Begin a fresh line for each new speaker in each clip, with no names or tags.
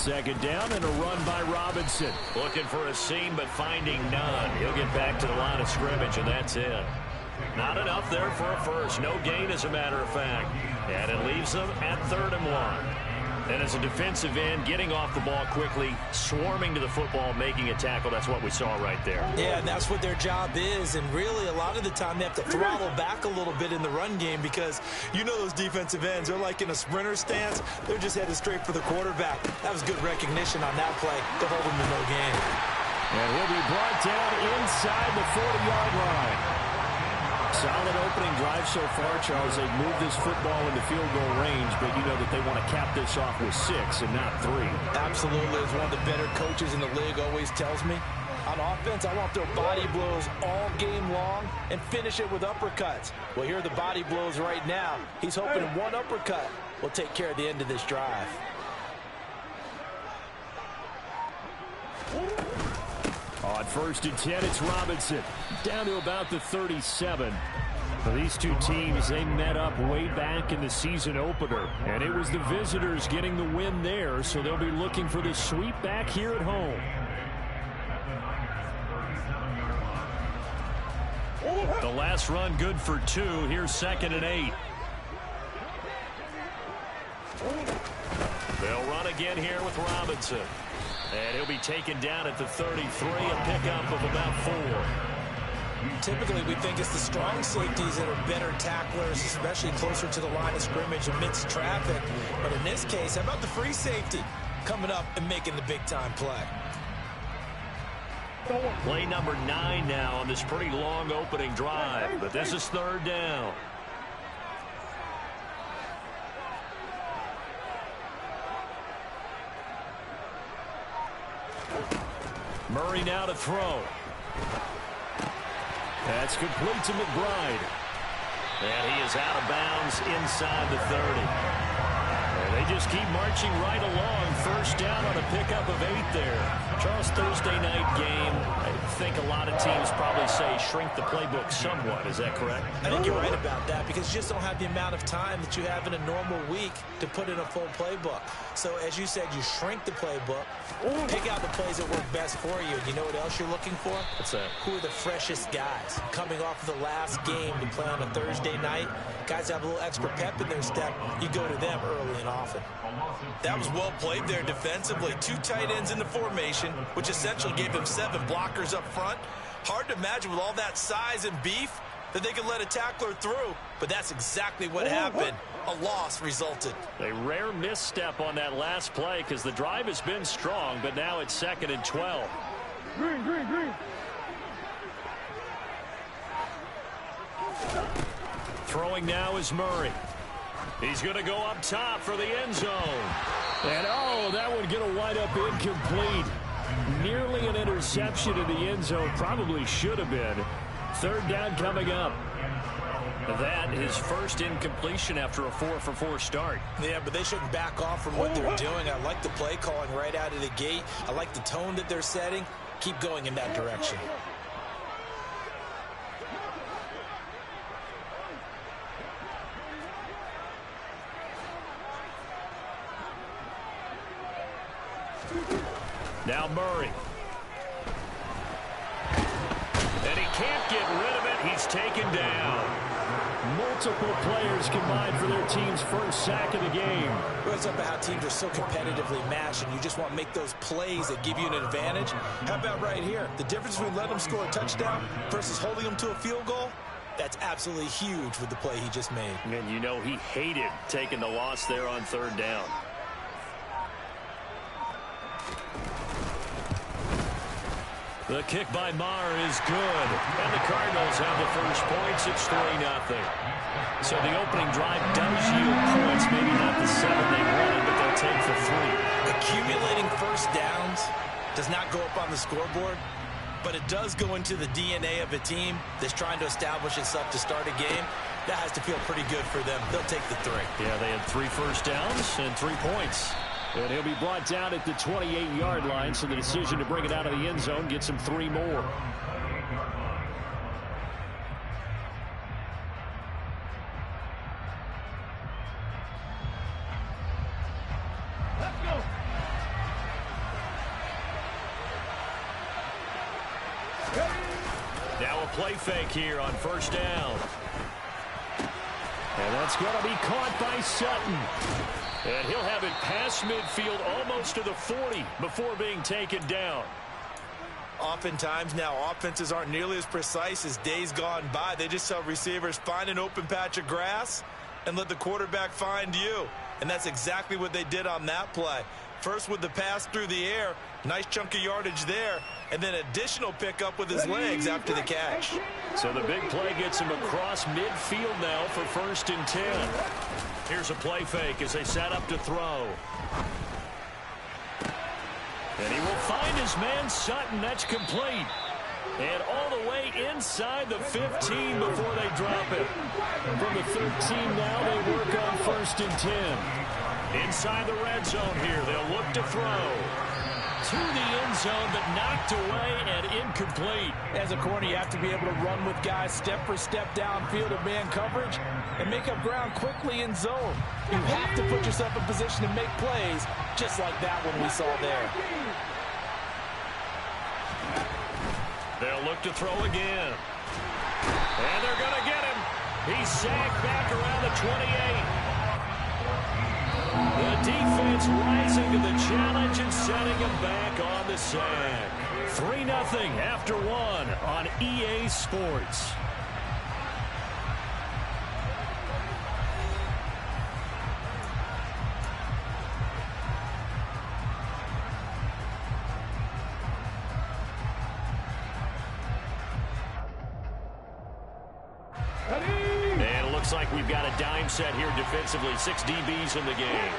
second down and a run by Robinson.
Looking for a seam but finding none. He'll get back to the line of scrimmage, and that's it. Not enough there for a first. No gain, as a matter of fact. And it leaves them at 3rd and 1. And as a defensive end, getting off the ball quickly, swarming to the football, making a tackle, that's what we saw right there.
Yeah, and that's what their job is. And really, a lot of the time, they have to throttle back a little bit in the run game because you know those defensive ends, they're like in a sprinter stance. They're just headed straight for the quarterback. That was good recognition on that play to hold them to no gain.
And he'll be brought down inside the 40-yard line. Solid opening drive so far, Charles. They've moved this football into field goal range, but you know that they want to cap this off with 6 and not 3.
Absolutely. As one of the better coaches in the league always tells me, on offense, I want to throw body blows all game long and finish it with uppercuts. Well, here are the body blows right now. He's hoping one uppercut will take care of the end of this drive.
On 1st and 10, it's Robinson. Down to about the 37. Well, these two teams, they met up way back in the season opener. And it was the visitors getting the win there, so they'll be looking for the sweep back here at home.
The last run good for 2. Here's 2nd and 8. They'll run again here with Robinson. And he'll be taken down at the 33, a pickup of about 4.
Typically, we think it's the strong safeties that are better tacklers, especially closer to the line of scrimmage amidst traffic. But in this case, how about the free safety coming up and making the big-time play?
Play number 9 now on this pretty long opening drive, but this is 3rd down. Murray now to throw.
That's complete to McBride.
And he is out of bounds inside the 30. And they just keep marching right along. 1st down on a pickup of 8 there. Charles, Thursday night game, I think a lot of teams probably say shrink the playbook somewhat. Is that correct?
I think you're right about that because you just don't have the amount of time that you have in a normal week to put in a full playbook. So as you said, you shrink the playbook, pick out the plays that work best for you. And you know what else you're looking for?
What's that?
Who are the freshest guys coming off of the last game to play on a Thursday night? Guys have a little extra pep in their step. You go to them early and often. That was well played there defensively. 2 tight ends in the formation, which essentially gave them 7 blockers up front. Hard to imagine with all that size and beef that they could let a tackler through, but that's exactly what happened. A loss resulted.
A rare misstep on that last play because the drive has been strong, but now it's 2nd and 12.
Green.
Throwing now is Murray. He's going to go up top for the end zone.
And, oh, that one going to wind up incomplete. Nearly an interception in the end zone. Probably should have been. 3rd down coming up.
That is first incompletion after a 4-for-4 start.
Yeah, but they shouldn't back off from what they're doing. I like the play calling right out of the gate. I like the tone that they're setting. Keep going in that direction.
Now Murray. And he can't get rid of it. He's taken down.
Multiple players combined for their team's first sack of the game.
It's up how teams are so competitively matched, and you just want to make those plays that give you an advantage. How about right here? The difference between letting them score a touchdown versus holding them to a field goal, that's absolutely huge with the play he just made.
And you know he hated taking the loss there on 3rd down. The kick by Maher is good. And the Cardinals have the first points. It's 3-0. So the opening drive does yield points. Maybe not the 7 they wanted, but they'll take the 3.
Accumulating first downs does not go up on the scoreboard, but it does go into the DNA of a team that's trying to establish itself to start a game. That has to feel pretty good for them. They'll take the 3.
Yeah, they had 3 first downs and 3 points.
And he'll be brought down at the 28-yard line, so the decision to bring it out of the end zone gets him 3 more.
play fake here on first down.
And that's going to be caught by Sutton.
And he'll have it past midfield almost to the 40 before being taken down.
Oftentimes now, offenses aren't nearly as precise as days gone by. They just tell receivers, find an open patch of grass and let the quarterback find you. And that's exactly what they did on that play. First with the pass through the air, nice chunk of yardage there, and then additional pickup with his legs after the catch.
So the big play gets him across midfield now for 1st and 10. Here's a play fake as they set up to throw. And he will find his man Sutton. That's complete. And all the way inside the 15 before they drop it.
From the 13 now, they work on 1st and 10.
Inside the red zone here, they'll look to throw. To the end zone, but knocked away and incomplete.
As a corner, you have to be able to run with guys step for step downfield of man coverage and make up ground quickly in zone. You have to put yourself in position to make plays, just like that one we saw there.
They'll look to throw again. And they're going to get him. He's sacked back around the 28. The defense rising to the challenge and setting him back on the sack. 3-0 after 1 on EA Sports. And it looks like we've got a dime set here defensively. 6 DBs in the game.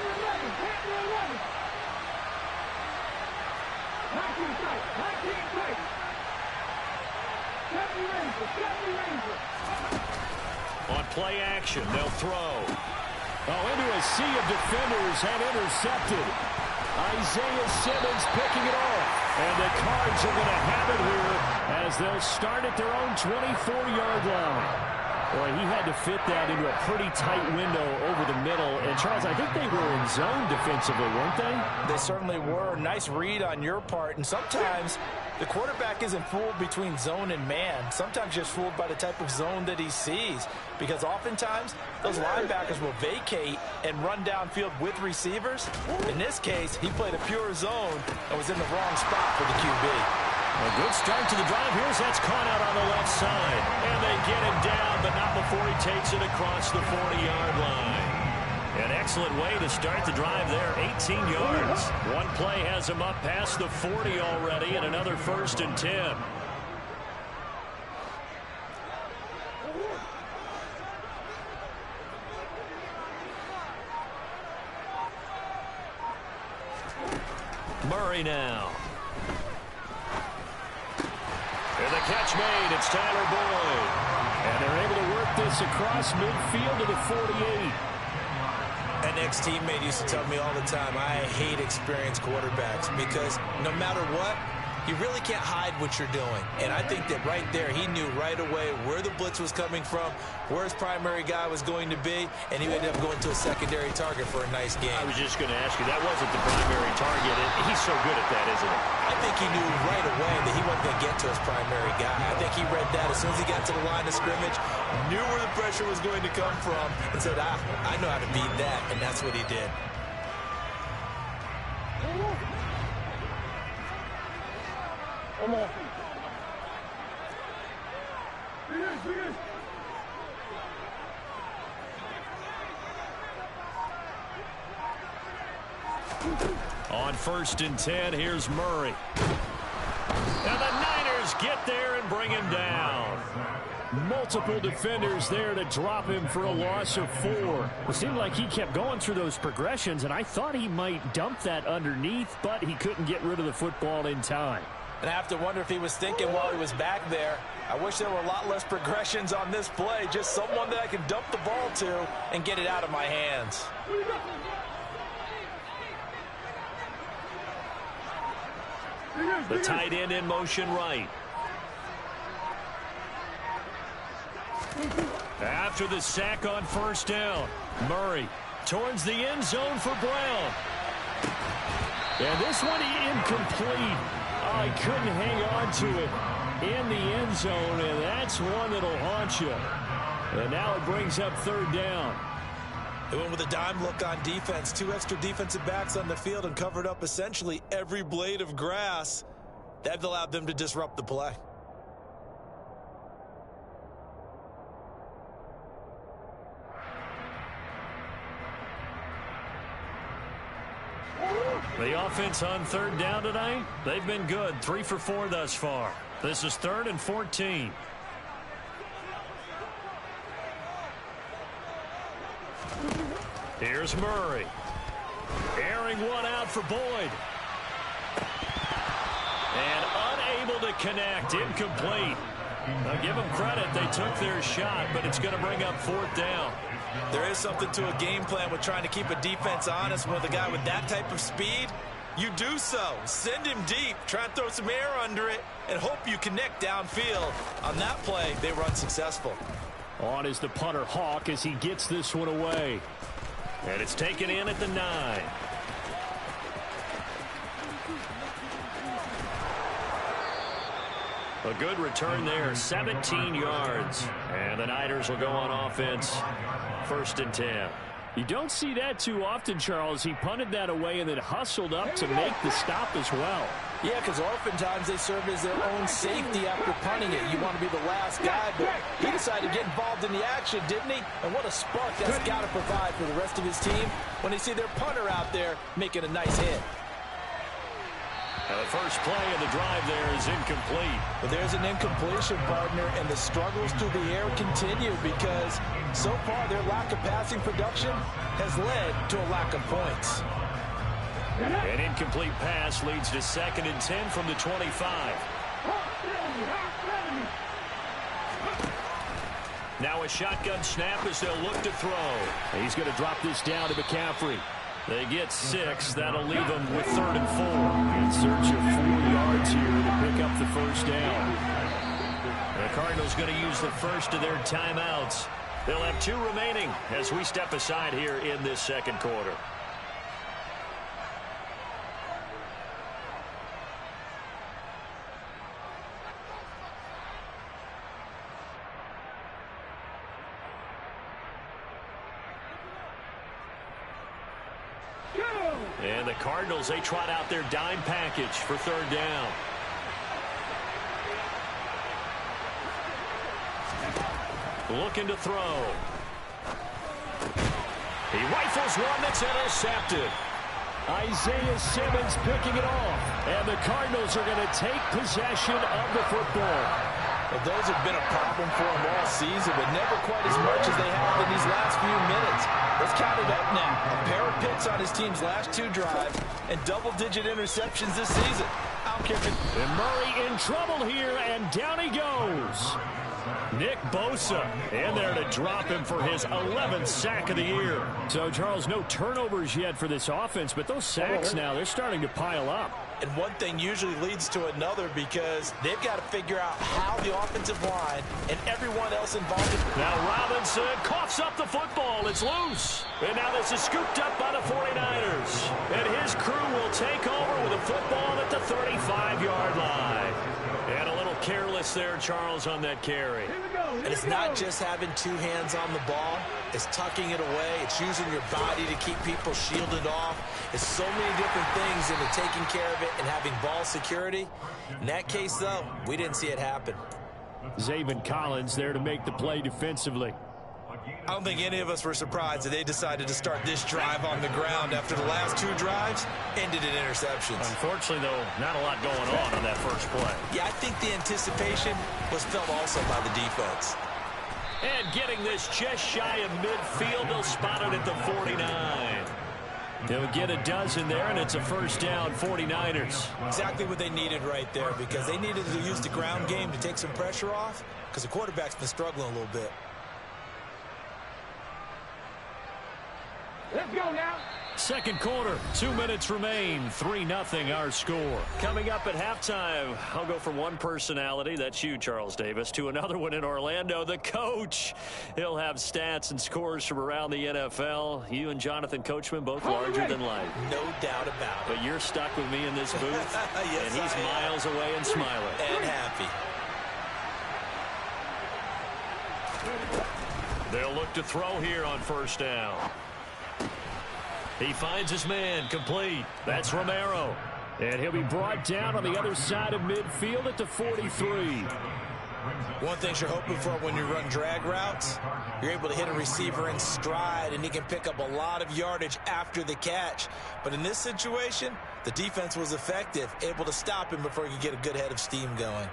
On play action, they'll throw.
Into a sea of defenders and intercepted. Isaiah Simmons picking it off. And the Cards are going to have it here as they'll start at their own 24-yard line. Boy, he had to fit that into a pretty tight window over the middle. And, Charles, I think they were in zone defensively, weren't they?
They certainly were. Nice read on your part. And sometimes the quarterback isn't fooled between zone and man. Sometimes just fooled by the type of zone that he sees. Because oftentimes, those linebackers will vacate and run downfield with receivers. In this case, he played a pure zone and was in the wrong spot for the QB.
A good start to the drive. Here's that's caught out on the left side. And they get him down, but not before he takes it across the 40-yard line. An excellent way to start the drive there. 18 yards. One play has him up past the 40 already, and another 1st and 10. Murray now. And the catch made. It's Tyler Boyd.
And they're able to work this across midfield to the 48.
An ex-teammate used to tell me all the time, I hate experienced quarterbacks because no matter what, you really can't hide what you're doing. And I think that right there, he knew right away where the blitz was coming from, where his primary guy was going to be, and he ended up going to a secondary target for a nice game.
I was just going to ask you, that wasn't the primary target. He's so good at that, isn't he?
I think he knew right away that he wasn't going to get to his primary guy. I think he read that as soon as he got to the line of scrimmage, knew where the pressure was going to come from, and said, I know how to beat that, and that's what he did.
Come on.
On 1st and 10, here's Murray. And the Niners get there and bring him down.
Multiple defenders there to drop him for a loss of 4. It seemed like he kept going through those progressions, and I thought he might dump that underneath, but he couldn't get rid of the football in time.
And I have to wonder if he was thinking while he was back there, I wish there were a lot less progressions on this play, just someone that I can dump the ball to and get it out of my hands.
The tight end in motion right. After the sack on 1st down, Murray towards the end zone for Brown.
And this one incomplete. Oh, he couldn't hang on to it. in the end zone, and that's one that'll haunt you. And now it brings up third down.
They went with a dime look on defense. 2 extra defensive backs on the field and covered up essentially every blade of grass. That allowed them to disrupt the play.
The offense on third down tonight, they've been good. 3 for 4 thus far. This is 3rd and 14. Here's Murray. Airing one out for Boyd. And unable to connect. Incomplete. Now give them credit. They took their shot, but it's going to bring up 4th down.
There is something to a game plan with trying to keep a defense honest. With a guy with that type of speed, you do so. Send him deep. Try and throw some air under it and hope you connect downfield. On that play, they were unsuccessful.
On is the punter Hawk as he gets this one away.
And it's taken in at the 9. A good return there, 17 yards. And the Niners will go on offense, 1st and 10.
You don't see that too often, Charles. He punted that away and then hustled up to make the stop as well.
Yeah, because oftentimes they serve as their own safety after punting it. You want to be the last guy, but he decided to get involved in the action, didn't he? And what a spark that's got to provide for the rest of his team when they see their punter out there making a nice hit.
The first play of the drive there is incomplete.
But there's an incompletion, partner, and the struggles through the air continue because so far their lack of passing production has led to a lack of points.
An incomplete pass leads to 2nd and 10 from the 25. Now a shotgun snap as they'll look to throw.
He's going to drop this down to McCaffrey.
They get 6. That'll leave them with 3rd and 4.
In search of 4 yards here to pick up the first down.
The Cardinals going to use the first of their timeouts. They'll have 2 remaining as we step aside here in this second quarter. And the Cardinals, they trot out their dime package for 3rd down. Looking to throw. He rifles one that's intercepted.
Isaiah Simmons picking it off. And the Cardinals are going to take possession of the football.
Well, those have been a problem for him all season, but never quite as much as they have in these last few minutes. Let's count it up now. A pair of picks on his team's last 2 drives and double-digit interceptions this season. I don't care if
and Murray in trouble here, and down he goes.
Nick Bosa in there to drop him for his 11th sack of the year.
So, Charles, no turnovers yet for this offense, but those sacks now, they're starting to pile up.
And one thing usually leads to another because they've got to figure out how the offensive line and everyone else involved.
Now Robinson coughs up the football. It's loose. And now this is scooped up by the 49ers. And his crew will take over with a football at the 35-yard line. And a little careless there, Charles, on that carry.
And it's not just having 2 hands on the ball. It's tucking it away. It's using your body to keep people shielded off. It's so many different things into taking care of it and having ball security. In that case, though, we didn't see it happen.
Zaven Collins there to make the play defensively.
I don't think any of us were surprised that they decided to start this drive on the ground after the last 2 drives ended in interceptions.
Unfortunately, though, not a lot going on that first play.
Yeah, I think the anticipation was felt also by the defense.
And getting this just shy of midfield, they'll spot it at the 49.
They'll get a dozen there, and it's a first down, 49ers.
Exactly what they needed right there because they needed to use the ground game to take some pressure off because the quarterback's been struggling a little bit.
Let's go now.
Second quarter, 2 minutes remain, 3-0 our score.
Coming up at halftime, I'll go from one personality, that's you, Charles Davis, to another one in Orlando, the coach. He'll have stats and scores from around the NFL. You and Jonathan Coachman, both larger than life.
No doubt about it.
But you're stuck with me in this booth,
Yes,
and he's miles away and smiling.
And happy.
look to throw here on first down. He finds his man complete. That's Romero.
And he'll be brought down on the other side of midfield at the 43.
One thing you're hoping for when you run drag routes, you're able to hit a receiver in stride, and he can pick up a lot of yardage after the catch. But in this situation, the defense was effective, able to stop him before he could get a good head of steam going.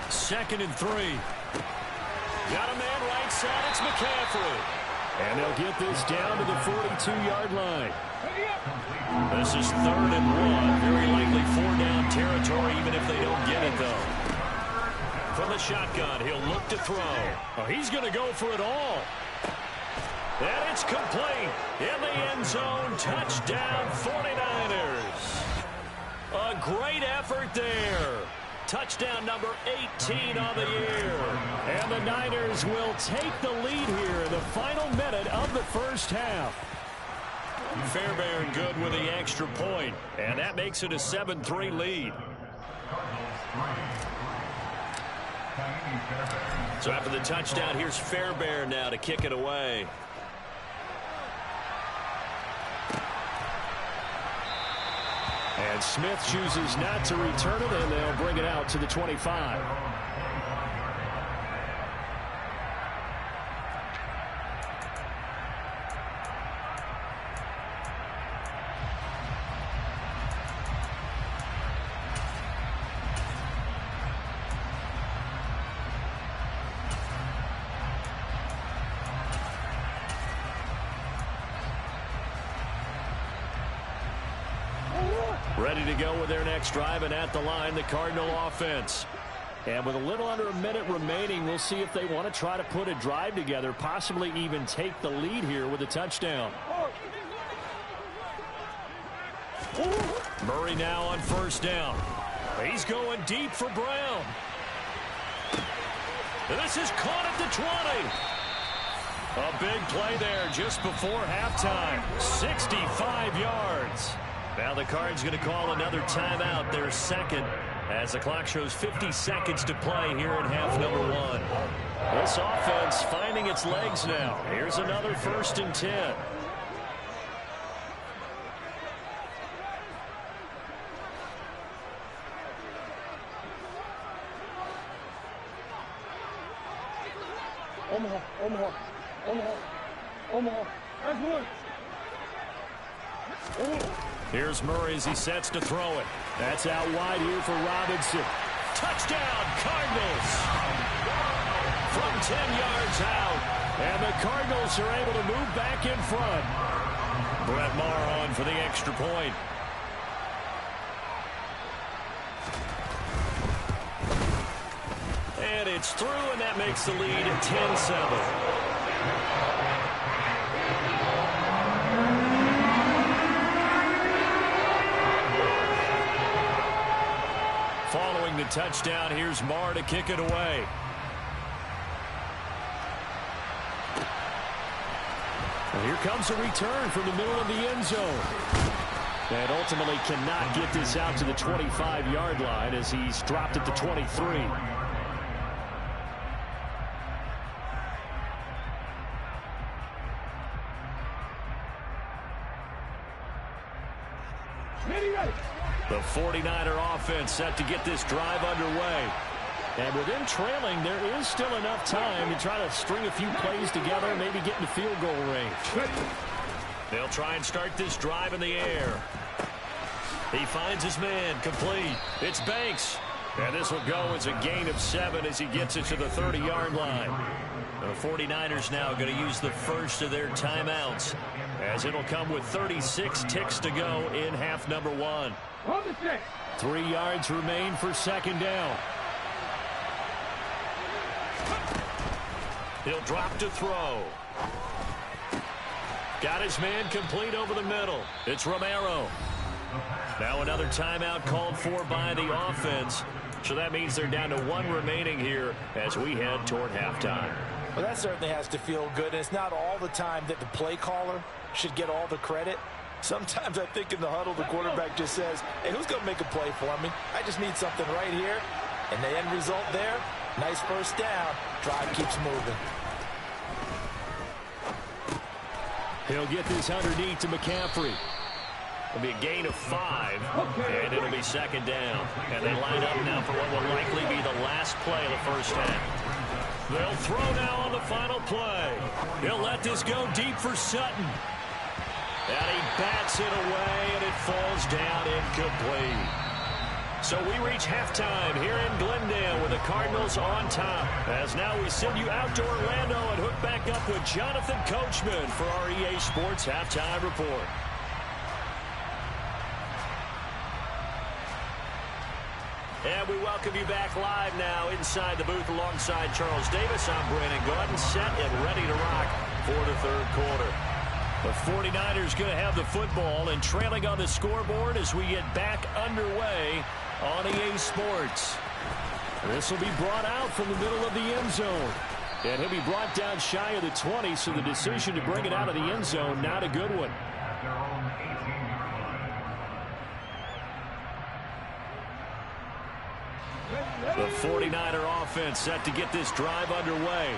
Second and 3. Got a man right side. It's McCaffrey. And they'll get this down to the 42-yard line.
This is 3rd and 1. Very likely 4-down territory, even if they don't get it, though. From the shotgun, he'll look to throw.
Oh, he's going to go for it all.
And it's complete. In the end zone, touchdown 49ers. A great effort there. Touchdown number 18 on the year.
And the Niners will take the lead here in the final minute of the first half.
Fairbairn good with the extra point. And that makes it a 7-3 lead. So after the touchdown, here's Fairbairn now to kick it away.
And Smith chooses not to return it, and they'll bring it out to the 25. Ready to go with their next drive, and at the line, the Cardinal offense. And with a little under a minute remaining, we'll see if they want to try to put a drive together, possibly even take the lead here with a touchdown. Murray now on first down. He's going deep for Brown. This is caught at the 20. A big play there just before halftime. 65 yards. Now the Cards going to call another timeout, their second, as the clock shows 50 seconds to play here in half number 1. This offense finding its legs now. Here's another 1st and 10.
Omaha. That's one.
Here's Murray as he sets to throw it. That's out wide here for Robinson. Touchdown, Cardinals! From 10 yards out. And the Cardinals are able to move back in front. Brett Maher on for the extra point. And it's through, and that makes the lead 10-7. Following the touchdown, here's Maher to kick it away. And here comes a return from the middle of the end zone. And ultimately cannot get this out to the 25-yard line as he's dropped at the 23. The 49er offense set to get this drive underway. And with them trailing, there is still enough time to try to string a few plays together, maybe get into field goal range. They'll try and start this drive in the air. He finds his man complete. It's Banks. And this will go as a gain of 7 as he gets it to the 30-yard line. The 49ers now going to use the first of their timeouts, as it'll come with 36 ticks to go in half number 1. 3 yards remain for second down. He'll drop to throw. Got his man complete over the middle. It's Romero. Now another timeout called for by the offense. So that means they're down to 1 remaining here as we head toward halftime.
Well, that certainly has to feel good. And it's not all the time that the play caller should get all the credit. Sometimes I think in the huddle, the quarterback just says, hey, who's going to make a play for me? I just need something right here. And the end result there, nice first down. Drive keeps moving.
He'll get this underneath to McCaffrey.
It'll be a gain of 5, and it'll be second down. And they line up now for what will likely be the last play of the first half. They'll throw now on the final play. He'll let this go deep for Sutton. And he bats it away, and it falls down incomplete. So we reach halftime here in Glendale with the Cardinals on top. As now we send you out to Orlando and hook back up with Jonathan Coachman for our EA Sports Halftime Report. And we welcome you back live now inside the booth alongside Charles Davis. I'm Brandon Gaudin, set and ready to rock for the third quarter. The 49ers going to have the football and trailing on the scoreboard as we get back underway on EA Sports. This will be brought out from the middle of the end zone. And he'll be brought down shy of the 20, so the decision to bring it out of the end zone, not a good one. The 49er offense set to get this drive underway.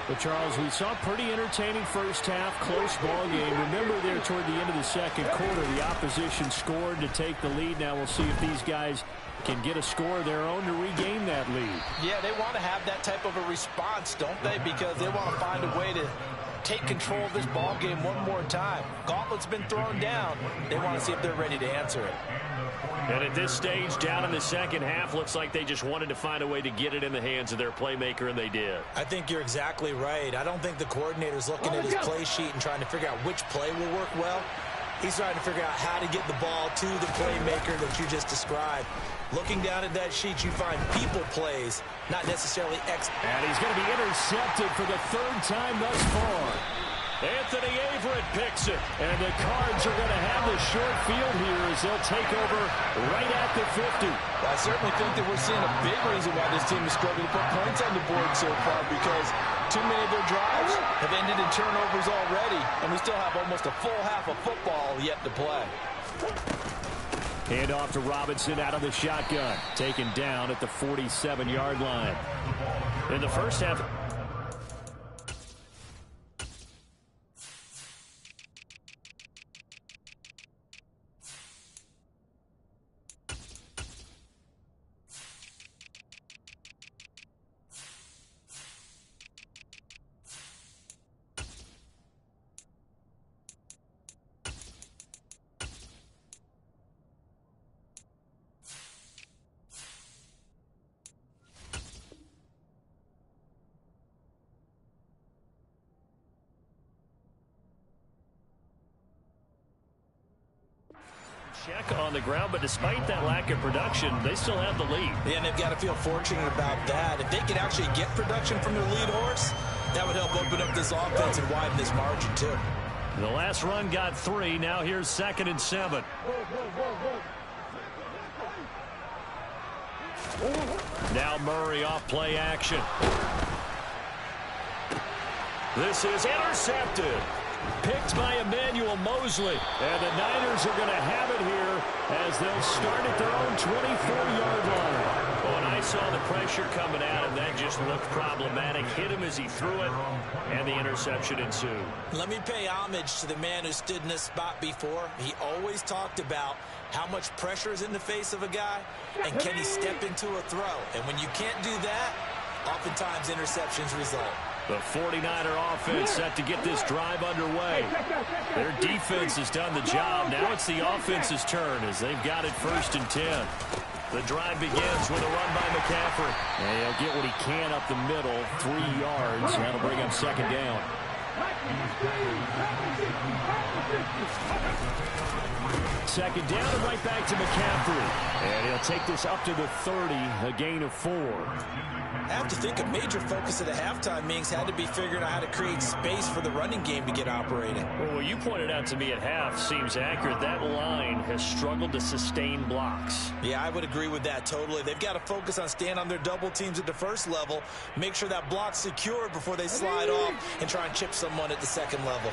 But, Charles, we saw a pretty entertaining first half, close ball game. Remember there toward the end of the second quarter, the opposition scored to take the lead. Now we'll see if these guys can get a score of their own to regain that lead.
Yeah, they want to have that type of a response, don't they? Because they want to find a way to take control of this ball game one more time. Gauntlet's been thrown down. They want to see if they're ready to answer it.
And at this stage, down in the second half, looks like they just wanted to find a way to get it in the hands of their playmaker, and they did.
I think you're exactly right. I don't think the coordinator's looking at his play sheet and trying to figure out which play will work well. He's trying to figure out how to get the ball to the playmaker that you just described. Looking down at that sheet, you find people plays, not necessarily X.
And he's going to be intercepted for the third time thus far.
Anthony Averett picks it.
And the Cards are going to have the short field here as they'll take over right at the 50.
I certainly think that we're seeing a big reason why this team is struggling to put points on the board so far, because too many of their drives have ended in turnovers already, and we still have almost a full half of football yet to play.
Hand off to Robinson out of the shotgun. Taken down at the 47-yard line.
In the first half, check on the ground, but despite that lack of production, they still have the lead.
Yeah, and they've got to feel fortunate about that. If they could actually get production from their lead horse, that would help open up this offense and widen this margin too.
The last run got 3. Now here's 2nd and 7. Now Murray off play action. This is intercepted. Picked by Emmanuel Mosley. And the Niners are going to have it here as they'll start at their own 24-yard line. When I saw the pressure coming at him, that just looked problematic. Hit him as he threw it, and the interception ensued.
Let me pay homage to the man who stood in this spot before. He always talked about how much pressure is in the face of a guy, and can he step into a throw. And when you can't do that, oftentimes interceptions result.
The 49er offense set to get this drive underway. Their defense has done the job. Now it's the offense's turn as they've got it 1st and 10. The drive begins with a run by McCaffrey.
And he'll get what he can up the middle, 3 yards. That'll bring up 2nd down. Second down and right back to McCaffrey. And he'll take this up to the 30, a gain of 4.
I have to think a major focus of the halftime meetings had to be figuring out how to create space for the running game to get operating.
Well, what you pointed out to me at half seems accurate. That line has struggled to sustain blocks.
Yeah, I would agree with that totally. They've got to focus on staying on their double teams at the first level, make sure that block's secure before they slide off and try and chip someone at the second level.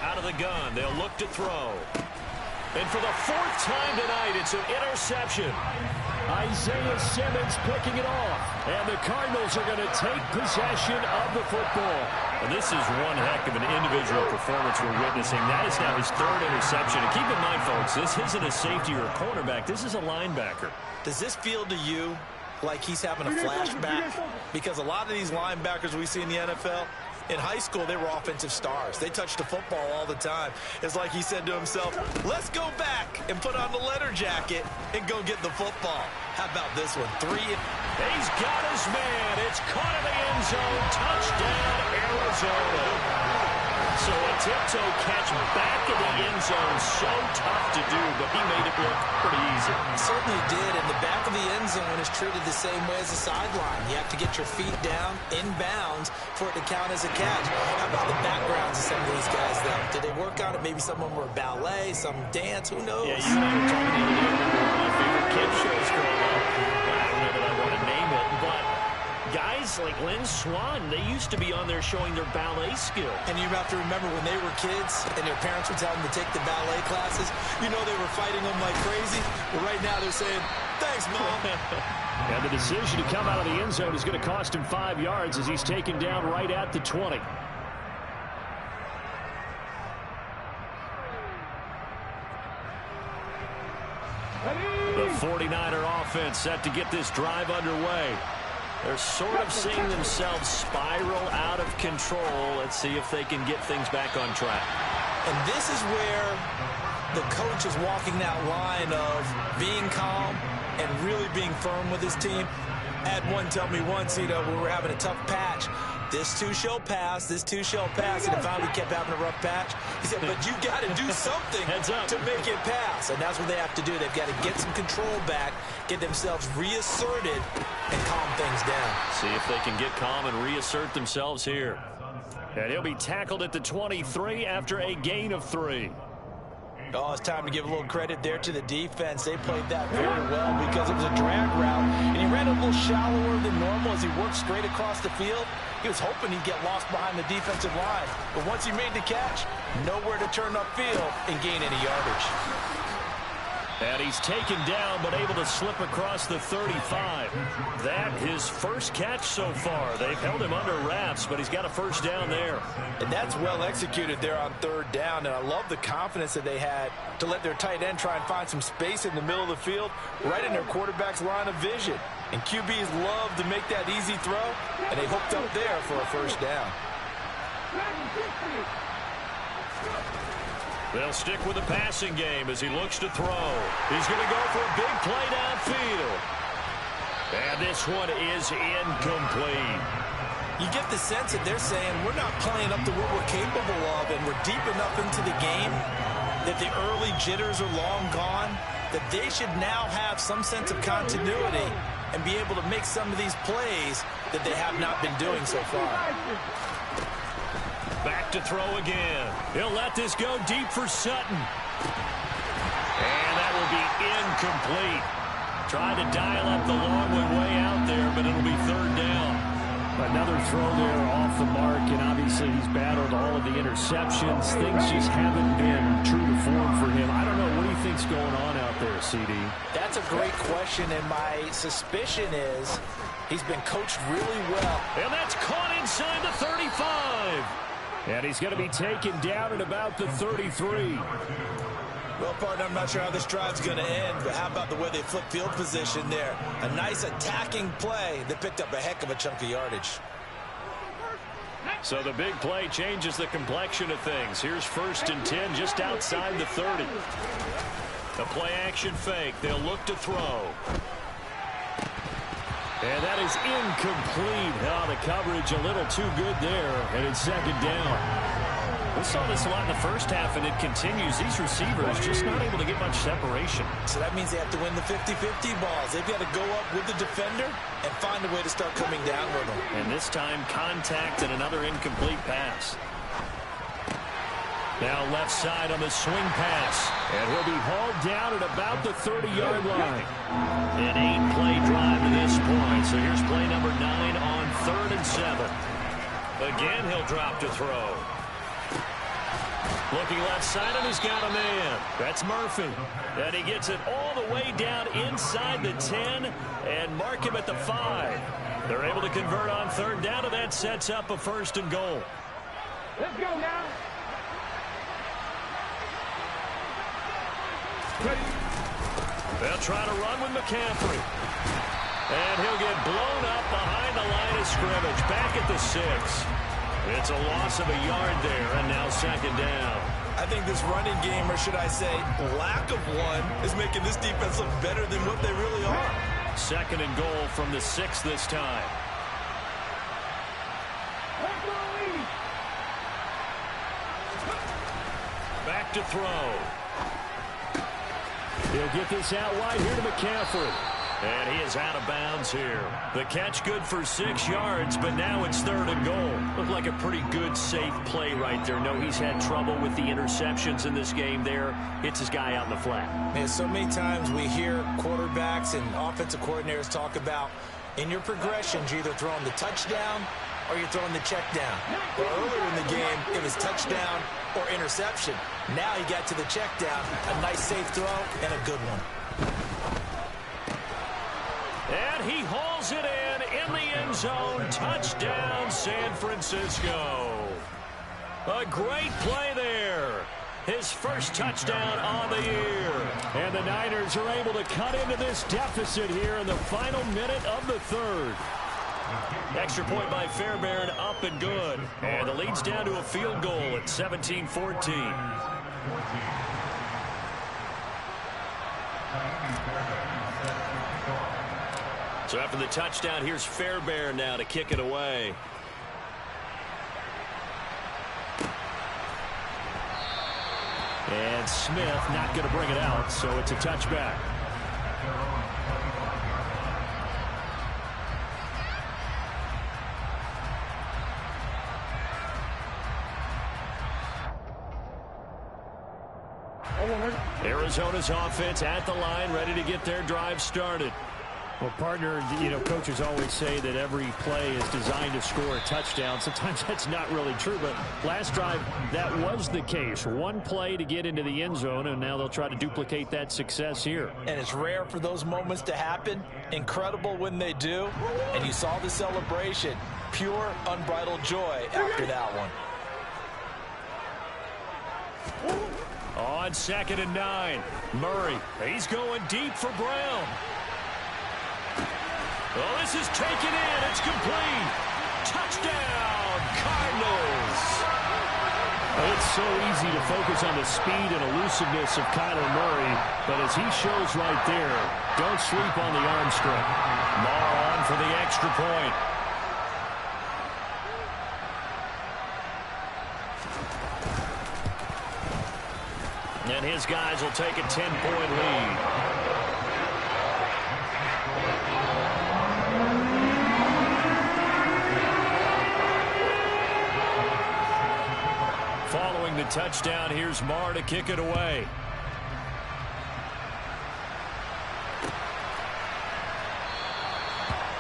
Out of the gun, they'll look to throw. And for the 4th time tonight, it's an interception.
Isaiah Simmons picking it off. And the Cardinals are going to take possession of the football.
And this is one heck of an individual performance we're witnessing. That is now his 3rd interception. And keep in mind, folks, this isn't a safety or a cornerback. This is a linebacker.
Does this feel to you like he's having a flashback? Because a lot of these linebackers we see in the NFL, in high school, they were offensive stars. They touched the football all the time. It's like he said to himself, let's go back and put on the leather jacket and go get the football. How about this one? 3.
He's got his man. It's caught in the end zone. Touchdown, Arizona. So a tiptoe catch back in the end zone. So tough to do, but he made it look pretty easy.
He certainly did, and the back of the end zone is treated the same way as the sideline. You have to get your feet down, inbounds, for it to count as a catch. How about the backgrounds of some of these guys, though? Did they work on it? Maybe some of them were ballet, some dance, who knows?
Yeah, you and I were talking the other day about one of my favorite kid shows growing up. I don't know that I want to name it, but guys like Lynn Swann, they used to be on there showing their ballet skill.
And you have to remember when they were kids and their parents would tell them to take the ballet classes, you know they were fighting them like crazy. But right now they're saying, thanks, Mom.
And the decision to come out of the end zone is going to cost him 5 yards as he's taken down right at the 20.
The 49er offense set to get this drive underway. They're sort of seeing themselves spiral out of control. Let's see if they can get things back on track.
And this is where the coach is walking that line of being calm and really being firm with his team. I had one tell me once, you know, when we were having a tough patch, this too shall pass, this too shall pass, and finally kept having a rough patch. He said, but you got to do something to make it pass, and that's what they have to do. They've got to get some control back, get themselves reasserted, and calm things down.
See if they can get calm and reassert themselves here.
And he'll be tackled at the 23 after a gain of 3.
Oh, it's time to give a little credit there to the defense. They played that very well because it was a drag route, and he ran a little shallower than normal as he worked straight across the field. He was hoping he'd get lost behind the defensive line, but once he made the catch, nowhere to turn upfield and gain any yardage.
And he's taken down, but able to slip across the 35.
That his first catch so far. They've held him under wraps, but he's got a first down there.
And that's well executed there on 3rd down, and I love the confidence that they had to let their tight end try and find some space in the middle of the field, right in their quarterback's line of vision. And QBs love to make that easy throw, and they hooked up there for a first down.
They'll stick with the passing game as he looks to throw. He's going to go for a big play downfield. And this one is incomplete.
You get the sense that they're saying we're not playing up to what we're capable of, and we're deep enough into the game that the early jitters are long gone, that they should now have some sense of continuity and be able to make some of these plays that they have not been doing so far.
Back to throw again. He'll let this go deep for Sutton. And that will be incomplete. Trying to dial up the long way out there, but it'll be 3rd down.
Another throw there off the mark, and obviously he's battled all of the interceptions. Things just haven't been true to form for him. I don't know. What do you think's going on out there, CD?
That's a great question, and my suspicion is he's been coached really well.
And that's caught inside the 35.
And he's going to be taken down at about the 33.
Well, partner, I'm not sure how this drive's going to end, but how about the way they flip field position there? A nice attacking play that picked up a heck of a chunk of yardage.
So the big play changes the complexion of things. Here's 1st and 10 just outside the 30. The play action fake. They'll look to throw. And that is incomplete. Oh, the coverage a little too good there. And it's 2nd down. We saw this a lot in the first half, and it continues. These receivers just not able to get much separation.
So that means they have to win the 50-50 balls. They've got to go up with the defender and find a way to start coming down with them.
And this time, contact and another incomplete pass. Now left side on the swing pass. And he'll be hauled down at about the 30-yard line. An 8-play drive to this point. So here's play number 9 on 3rd and 7. Again, he'll drop to throw. Looking left side, and he's got a man. That's Murphy. And he gets it all the way down inside the 10 and mark him at the 5. They're able to convert on 3rd down, and that sets up a 1st and goal.
Let's go now.
They'll try to run with McCaffrey. And he'll get blown up behind the line of scrimmage. Back at the 6. It's a loss of a yard there, and now 2nd down.
I think this running game, or should I say lack of one, is making this defense look better than what they really are.
2nd and goal from the 6 this time. Back to throw. He'll get this out wide here to McCaffrey. And he is out of bounds here. The catch good for 6 yards, but now it's 3rd and goal. Looked like a pretty good, safe play right there. No, he's had trouble with the interceptions in this game there. Hits his guy out in the flat.
Man, so many times we hear quarterbacks and offensive coordinators talk about in your progressions, you're either throwing the touchdown or you're throwing the check down. But earlier in the game, it was touchdown or interception. Now he got to the check down, a nice safe throw, and a good one.
And he hauls it in the end zone. Touchdown, San Francisco. A great play there. His first touchdown on the year. And the Niners are able to cut into this deficit here in the final minute of the 3rd. Extra point by Fairbairn, up and good. And the lead's down to a field goal at 17-14. So after the touchdown, here's Fairbairn now to kick it away. And Smith not going to bring it out, so it's a touchback. Arizona's offense at the line, ready to get their drive started. Well, partner, coaches always say that every play is designed to score a touchdown. Sometimes that's not really true, but last drive, that was the case. One play to get into the end zone, and now they'll try to duplicate that success here.
And it's rare for those moments to happen. Incredible when they do. And you saw the celebration. Pure, unbridled joy after that one.
On 2nd and 9, Murray, he's going deep for Brown. Oh, this is taken in. It's complete. Touchdown, Cardinals. It's so easy to focus on the speed and elusiveness of Kyler Murray, but as he shows right there, don't sleep on the arm strength. Maher on for the extra point. And his guys will take a 10-point lead. Following the touchdown, here's Maher to kick it away.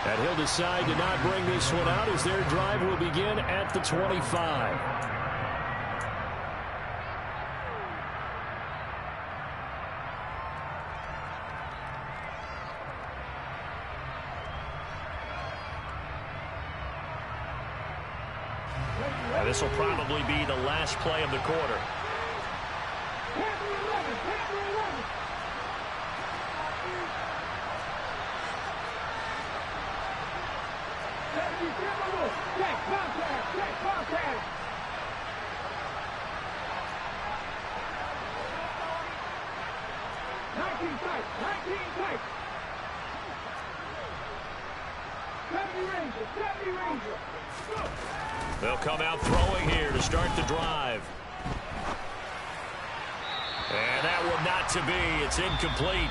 And he'll decide to not bring this one out as their drive will begin at the 25. This will probably be the last play of the quarter.
Check contact. Check contact. Tight. 19 tight. 70 Ranger.
They'll come out throwing here to start the drive. And that one not to be. It's incomplete.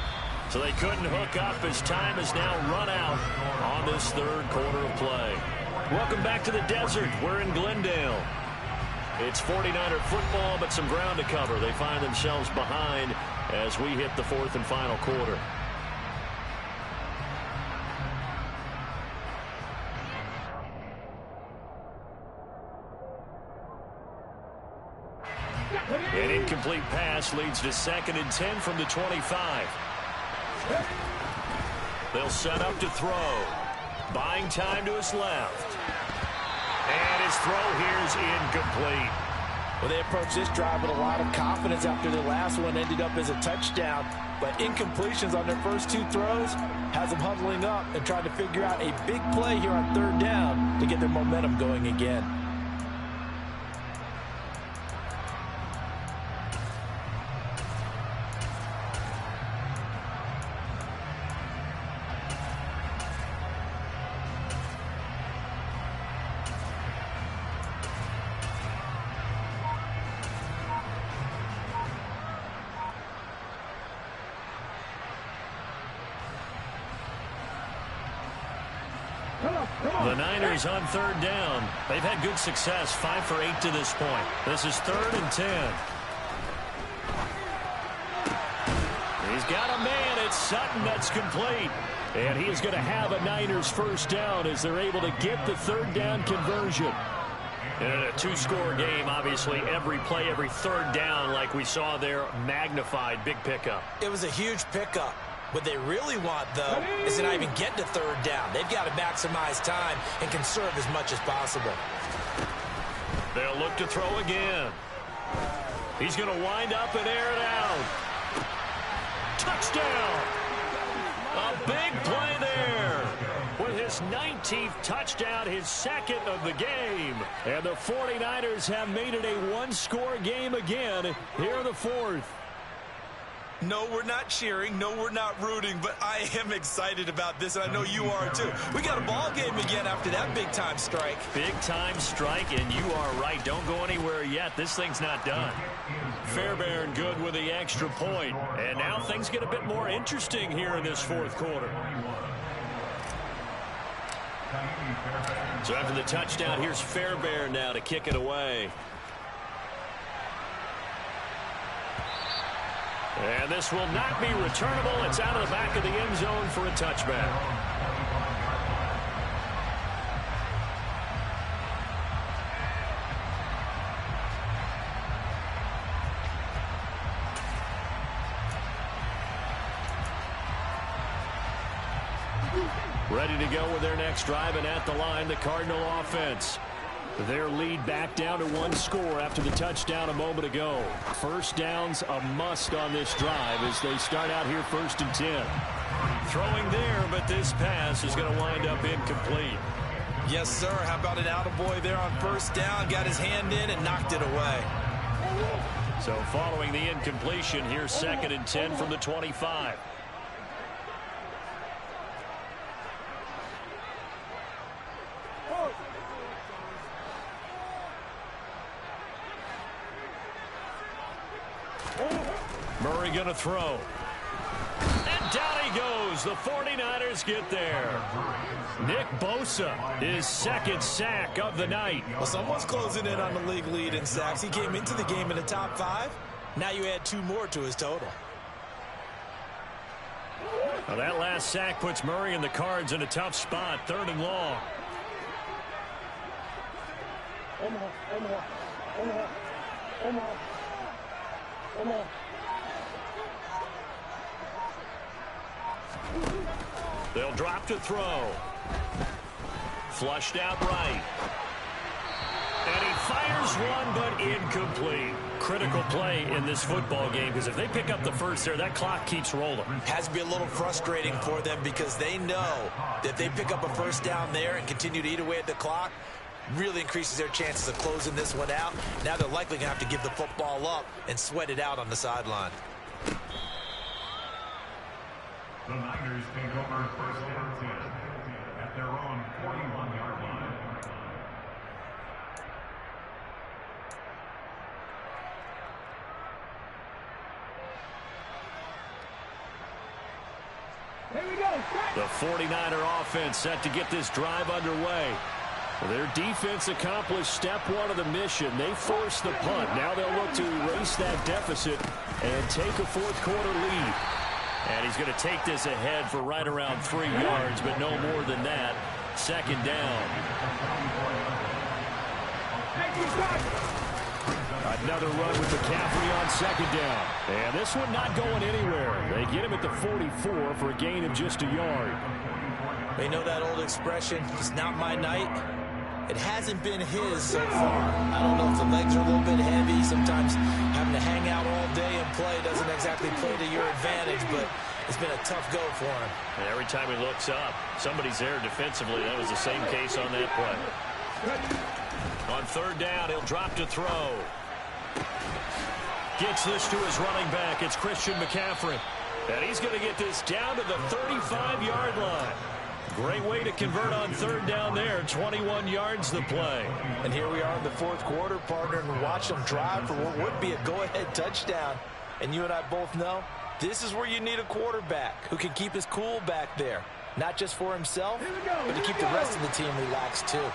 So they couldn't hook up as time has now run out on this third quarter of play. Welcome back to the desert. We're in Glendale. It's 49er football, but some ground to cover. They find themselves behind as we hit the fourth and final quarter. An incomplete pass leads to 2nd and 10 from the 25. They'll set up to throw. Buying time to his left. And his throw here is incomplete.
Well, they approached this drive with a lot of confidence after their last one ended up as a touchdown. But incompletions on their first 2 throws has them huddling up and trying to figure out a big play here on 3rd down to get their momentum going again.
The Niners on 3rd down. They've had good success, 5 for 8 to this point. This is 3rd and 10. He's got a man. It's Sutton that's complete. And he is going to have a Niners first down as they're able to get the 3rd down conversion. And in a 2-score game, obviously, every play, every 3rd down, like we saw there, magnified, big pickup.
It was a huge pickup. What they really want, though, is to not even get to 3rd down. They've got to maximize time and conserve as much as possible.
They'll look to throw again. He's going to wind up and air it out. Touchdown! A big play there. With his 19th touchdown, his 2nd of the game. And the 49ers have made it a 1-score game again here in the 4th.
No, we're not cheering. No, we're not rooting, but I am excited about this, and I know you are too. We got a ball game again after that big-time strike.
Big-time strike, and you are right. Don't go anywhere yet. This thing's not done. Fairbairn good with the extra point. And now things get a bit more interesting here in this 4th quarter. So after the touchdown, here's Fairbairn now to kick it away. And this will not be returnable. It's out of the back of the end zone for a touchback. Ready to go with their next drive, and at the line, the Cardinal offense. Their lead back down to 1 score after the touchdown a moment ago. First down's a must on this drive as they start out here 1st and 10. Throwing there, but this pass is going to wind up incomplete.
Yes, sir. How about an attaboy there on 1st down? Got his hand in and knocked it away.
So following the incompletion, here's 2nd and 10 from the 25. Murray going to throw. And down he goes. The 49ers get there. Nick Bosa, his 2nd sack of the night.
Well, someone's closing in on the league lead in sacks. He came into the game in the top 5. Now you add 2 more to his total.
Well, that last sack puts Murray and the Cards in a tough spot. 3rd and long. They'll drop to throw. Flushed out right. And he fires one, but incomplete. critical play in this football game, because if they pick up the first there, that clock keeps rolling.
Has to be a little frustrating for them because they know that if they pick up a first down there and continue to eat away at the clock, really increases their chances of closing this one out. Now they're likely going to have to give the football up and sweat it out on the sideline.
The Niners take over first and 10 at their own 41-yard line.
Here we go.
The 49er offense set to get this drive underway. Their defense accomplished step one of the mission. They forced the punt. Now they'll look to erase that deficit and take a fourth quarter lead.
And he's going to take this ahead for right around 3 yards, but no more than that. Second down.
Another run with McCaffrey on second down. And this one not going anywhere. They get him at the 44 for a gain of just a yard.
They know that old expression, it's not my night. It hasn't been his so far. I don't know if the legs are a little bit heavy. Sometimes having to hang out all day and play doesn't exactly play to your advantage, but it's been a tough go for him.
And every time he looks up, somebody's there defensively. That was the same case on that play. On third down, he'll drop to throw. Gets this to his running back. It's Christian McCaffrey. And he's going to get this down to the 35-yard line. Great way to convert on third down there. 21 yards the play.
And here we are in the fourth quarter, partner, and watch them drive for what would be a go-ahead touchdown. And you and I both know this is where you need a quarterback who can keep his cool back there. Not just for himself, but to keep the rest of the team relaxed too.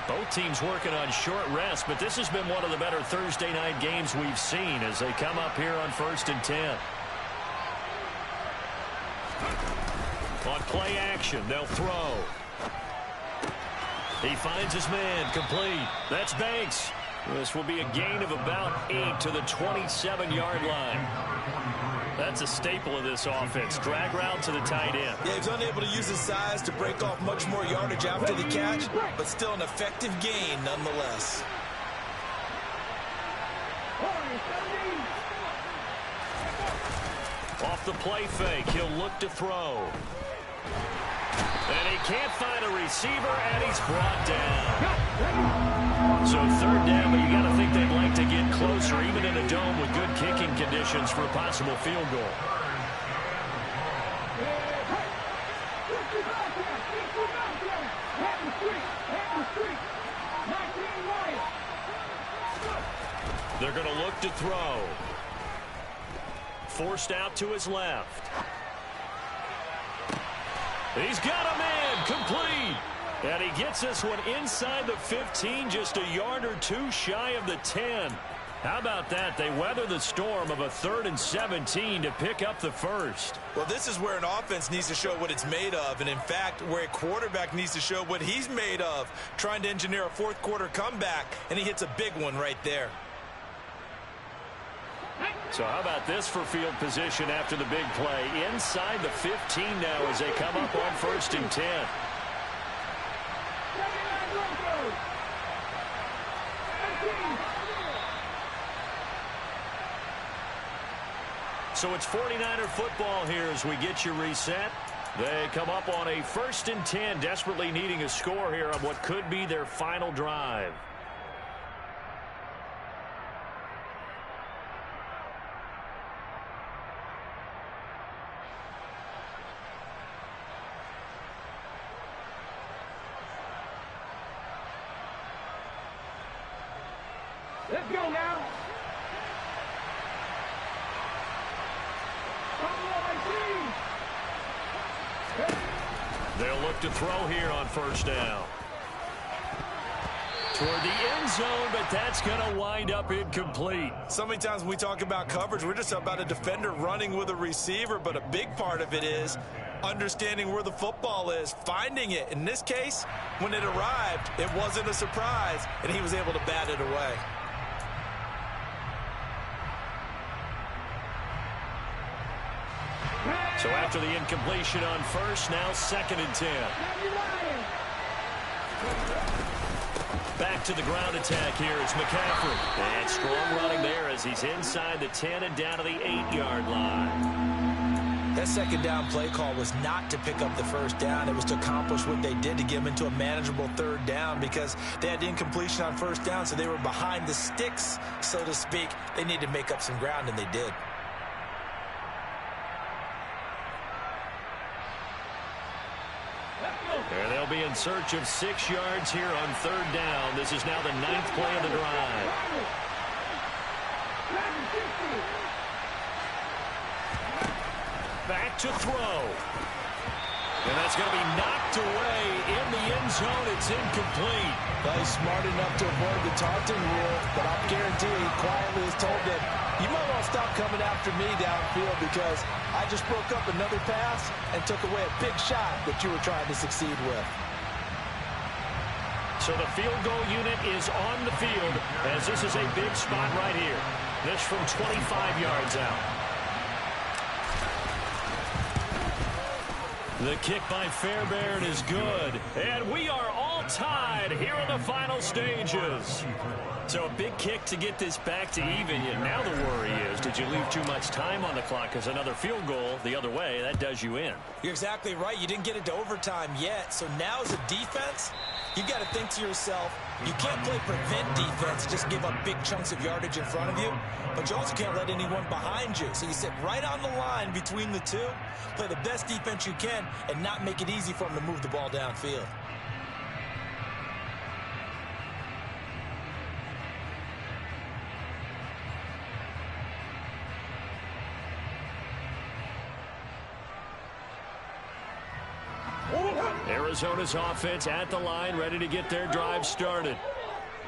Both teams working on short rest, but this has been one of the better Thursday night games we've seen as they come up here on 1st and 10. On play action, they'll throw. He finds his man, complete. That's Banks. This will be a gain of about 8 to the 27-yard line. That's a staple of this offense. Drag route to the tight end.
Yeah, he's unable to use his size to break off much more yardage after the catch, but still an effective gain nonetheless.
Off the play fake, he'll look to throw. And he can't find a receiver, and he's brought down. So third down, but you got to think they'd like to get closer, even in a dome with good kicking conditions for a possible field goal. They're going to look to throw. Forced out to his left. He's got a man, complete. And he gets this one inside the 15, just a yard or two shy of the 10. How about that? They weather the storm of a 3rd and 17 to pick up the first.
Well, this is where an offense needs to show what it's made of, and in fact, where a quarterback needs to show what he's made of, trying to engineer a fourth quarter comeback, and he hits a big one right there.
So how about this for field position after the big play? Inside the 15 now as they come up on 1st and 10. So it's 49er football here as we get you reset. They come up on a 1st and 10, desperately needing a score here on what could be their final drive.
Let's go now.
They'll look to throw here on 1st down. Toward the end zone, but that's going to wind up incomplete.
So many times when we talk about coverage, we're just about a defender running with a receiver, but a big part of it is understanding where the football is, finding it. In this case, when it arrived, it wasn't a surprise, and he was able to bat it away.
So after the incompletion on 1st, now 2nd and 10. Back to the ground attack here. It's McCaffrey. And strong running there as he's inside the 10 and down to the 8-yard line.
That second down play call was not to pick up the first down. It was to accomplish what they did to get them into a manageable third down because they had incompletion on first down, so they were behind the sticks, so to speak. They needed to make up some ground, and they did.
And they'll be in search of 6 yards here on third down. This is now the 9th play of the drive. Back to throw. And that's going to be knocked away in the end zone. It's incomplete.
Well, he's smart enough to avoid the taunting rule, but I'm guaranteeing he quietly has told them, you might want to stop coming after me downfield because I just broke up another pass and took away a big shot that you were trying to succeed with.
So the field goal unit is on the field as this is a big spot right here. This from 25 yards out. The kick by Fairbairn is good. And we are all tied here in the final stages. So a big kick to get this back to even. Yet now the worry is, did you leave too much time on the clock? Because another field goal the other way, that does you in.
You're exactly right. You didn't get it to overtime yet. So now as a defense, you've got to think to yourself, you can't play prevent defense, just give up big chunks of yardage in front of you. But you also can't let anyone behind you. So you sit right on the line between the two, play the best defense you can, and not make it easy for them to move the ball downfield.
Arizona's offense at the line, ready to get their drive started.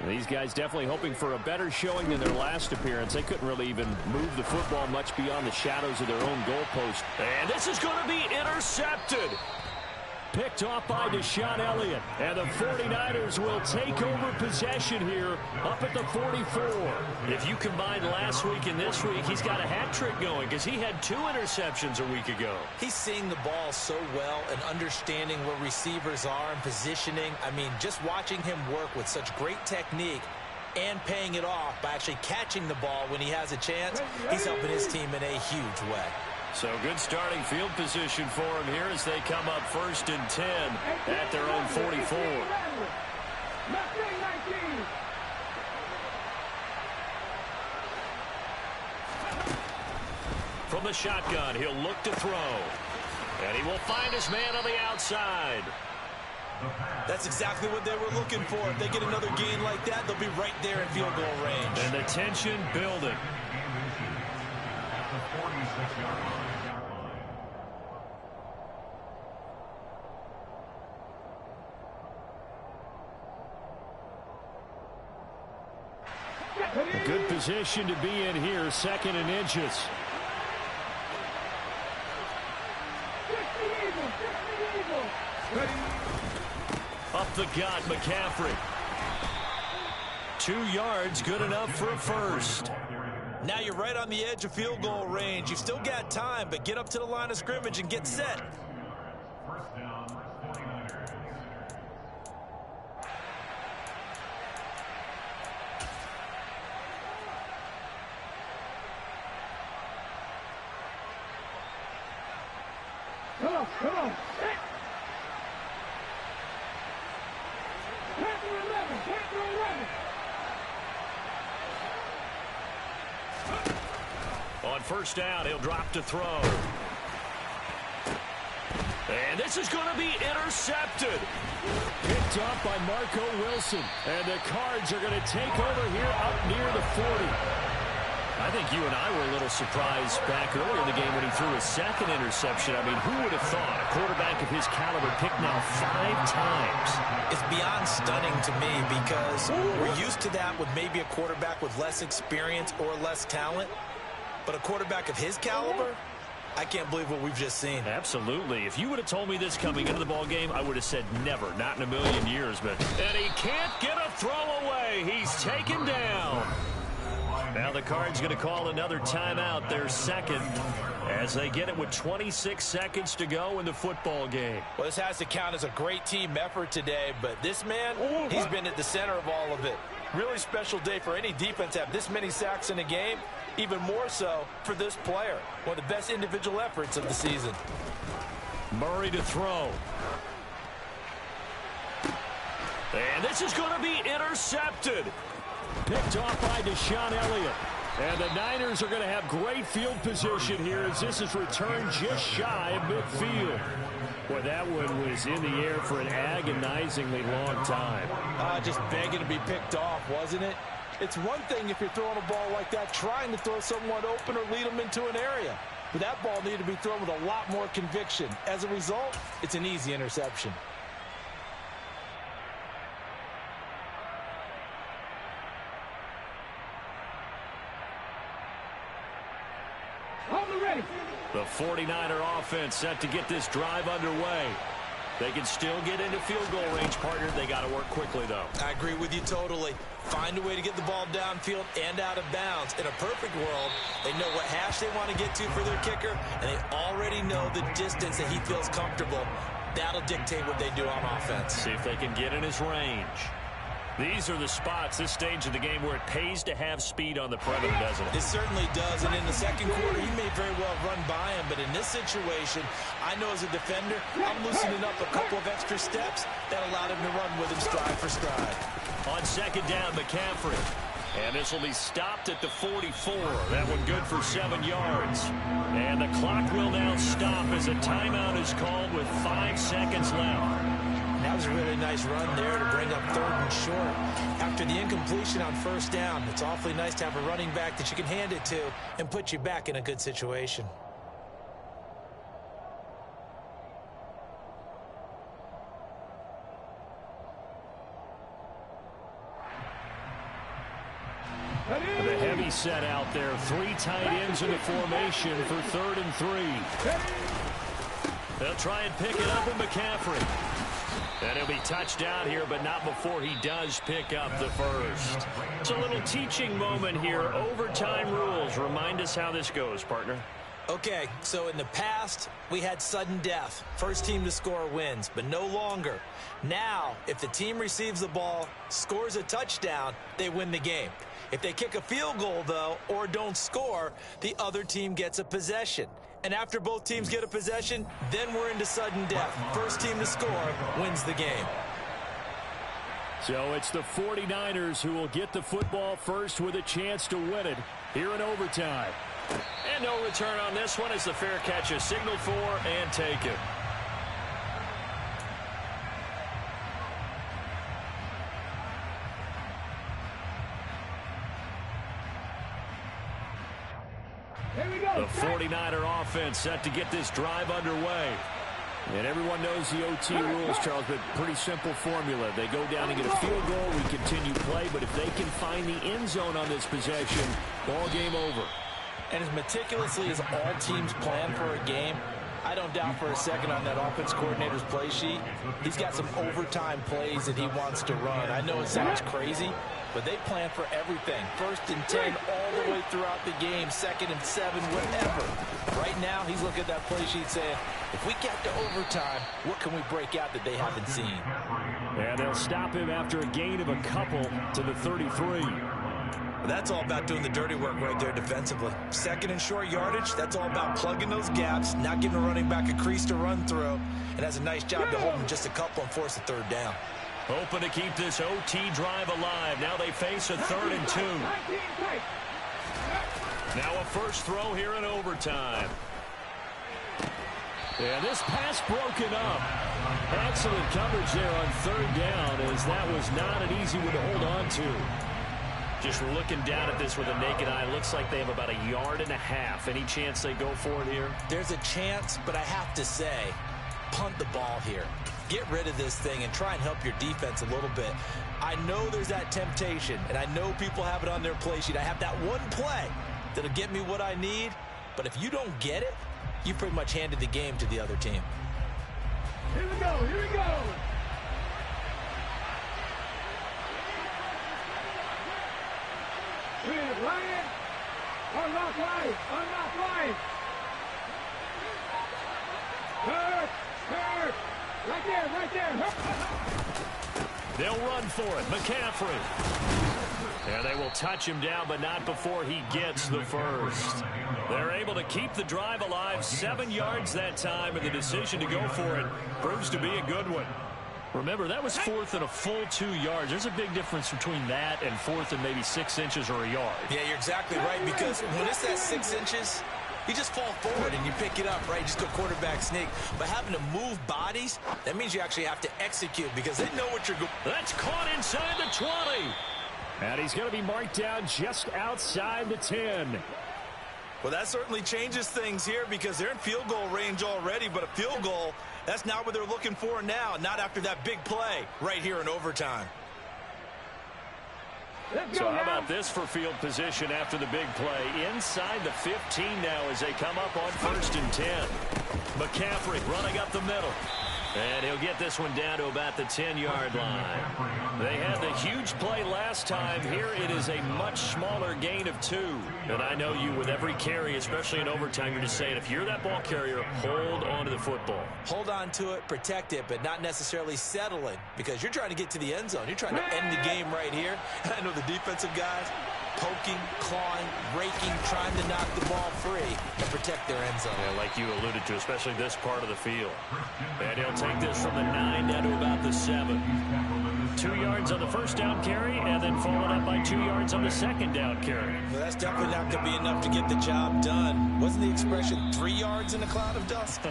These guys definitely hoping for a better showing than their last appearance. They couldn't really even move the football much beyond the shadows of their own goalpost.
And this is going to be intercepted.
Picked off by Deshaun Elliott. And the 49ers will take over possession here up at the 44.
If you combine last week and this week, he's got a hat trick going because he had 2 interceptions a week ago.
He's seeing the ball so well and understanding where receivers are and positioning. I mean, just watching him work with such great technique and paying it off by actually catching the ball when he has a chance, he's helping his team in a huge way.
So good starting field position for him here as they come up 1st and 10 at their own 44. From the shotgun, he'll look to throw. And he will find his man on the outside.
That's exactly what they were looking for. If they get another gain like that, they'll be right there in field goal range.
And the tension building.
At the 46-yard line.
Good position to be in here, 2nd and inches.
Up the gut, McCaffrey. 2 yards, good enough for a first.
Now you're right on the edge of field goal range. You've still got time, but get up to the line of scrimmage and get set.
First down, 49ers.
Come on, come on. Panther 11, Panther 11.
On first down, he'll drop to throw. And this is going to be intercepted.
Picked off by Marco Wilson. And the Cards are going to take over here up near the 40.
I think you and I were a little surprised back earlier in the game when he threw his 2nd interception. I mean, who would have thought a quarterback of his caliber picked now 5 times?
It's beyond stunning to me because we're used to that with maybe a quarterback with less experience or less talent. But a quarterback of his caliber, I can't believe what we've just seen.
Absolutely. If you would have told me this coming into the ball game, I would have said never, not in a million years. But and he can't get a throw away. He's taken down. Now the Cards going to call another timeout, their second, as they get it with 26 seconds to go in the football game.
Well, this has to count as a great team effort today, but this man, he's been at the center of all of it. Really special day for any defense to have this many sacks in a game, even more so for this player. One of the best individual efforts of the season.
Murray to throw. And this is going to be intercepted.
Picked off by Deshaun Elliott. And the Niners are going to have great field position here as this is returned just shy of midfield. Boy, that one was in the air for an agonizingly long time.
Just begging to be picked off, wasn't it? It's one thing if you're throwing a ball like that, trying to throw someone open or lead them into an area. But that ball needed to be thrown with a lot more conviction. As a result, it's an easy interception.
The 49er offense set to get this drive underway. They can still get into field goal range, partner. They got to work quickly, though.
I agree with you totally. Find a way to get the ball downfield and out of bounds. In a perfect world, they know what hash they want to get to for their kicker, and they already know the distance that he feels comfortable. That'll dictate what they do on offense.
See if they can get in his range. These are the spots, this stage of the game, where it pays to have speed on the perimeter, doesn't it?
It certainly does, and in the second quarter, he may very well run by him, but in this situation, I know as a defender, I'm loosening up a couple of extra steps that allowed him to run with him stride for stride.
On second down, McCaffrey. And this will be stopped at the 44. That one good for 7 yards. And the clock will now stop as a timeout is called with 5 seconds left.
That was a really nice run there to bring up 3rd and short. After the incompletion on first down, it's awfully nice to have a running back that you can hand it to and put you back in a good situation.
The heavy set out there. 3 tight ends in the formation for 3rd and 3.
They'll try and pick it up with McCaffrey. And he'll be touchdown here, but not before he does pick up the first. It's a little teaching moment here. Overtime rules. Remind us how this goes, partner.
Okay, so in the past, we had sudden death. First team to score wins, but no longer. Now, if the team receives the ball, scores a touchdown, they win the game. If they kick a field goal, though, or don't score, the other team gets a possession. And after both teams get a possession, then we're into sudden death. First team to score wins the game.
So it's the 49ers who will get the football first with a chance to win it here in overtime.
And no return on this one as the fair catch is signaled for and taken. The 49er offense set to get this drive underway.
And everyone knows the OT rules, Charles, but pretty simple formula. They go down and get a field goal, we continue play, but if they can find the end zone on this possession, ball game over.
And as meticulously as all teams plan for a game, I don't doubt for a second on that offense coordinator's play sheet, he's got some overtime plays that he wants to run. I know it sounds crazy, but they plan for everything. 1st and 10 all the way throughout the game, 2nd and 7, whatever. Right now, he's looking at that play sheet saying, if we get to overtime, what can we break out that they haven't seen?
And they'll stop him after a gain of a couple to the 33.
That's all about doing the dirty work right there defensively. 2nd and short yardage, that's all about plugging those gaps, not giving a running back a crease to run through, and has a nice job to hold him just a couple and force a 3rd down.
Hoping to keep this OT drive alive. Now they face a 3rd and 2. Now a first throw here in overtime.
And this pass broken up. Excellent coverage there on 3rd down, as that was not an easy one to hold on to.
Just looking down at this with a naked eye, looks like they have about 1.5 yards. Any chance they go for it here?
There's a chance, but I have to say, punt the ball here. Get rid of this thing and try and help your defense a little bit. I know there's that temptation, and I know people have it on their play sheet. I have that one play that'll get me what I need, but if you don't get it, you pretty much handed the game to the other team.
Here we go, here we go. Red Lion Unlock right. Unlock right. Hurt. Hurt. Right there. Right there.
They'll run for it. McCaffrey. And they will touch him down, but not before he gets the first. They're able to keep the drive alive. 7 yards that time, and the decision to go for it proves to be a good one. Remember, that was 4th and a full 2 yards. There's a big difference between that and 4th and maybe 6 inches or a yard.
Yeah, you're exactly right, because when it's at 6 inches, you just fall forward and you pick it up, right? Just go quarterback sneak. But having to move bodies, that means you actually have to execute because they know what you're going.
That's caught inside the 20. And he's going to be marked down just outside the 10.
Well, that certainly changes things here because they're in field goal range already, but a field goal, that's not what they're looking for now, not after that big play right here in overtime.
So how about this for field position after the big play? Inside the 15 now as they come up on 1st and 10. McCaffrey running up the middle. And he'll get this one down to about the 10-yard line. They had the huge play last time. Here it is a much smaller gain of 2. And I know you, with every carry, especially in overtime, you're just saying, if you're that ball carrier, hold on to the football.
Hold on to it, protect it, but not necessarily settle it because you're trying to get to the end zone. You're trying to end the game right here. I know the defensive guys poking, clawing, raking, trying to knock the ball free and protect their end zone.
Yeah, like you alluded to, especially this part of the field. And he'll take this from the 9 down to about the 7. 2 yards on the first down carry, and then followed up by 2 yards on the second down carry.
Well, that's definitely not going to be enough to get the job done. Wasn't the expression 3 yards in a cloud of dust?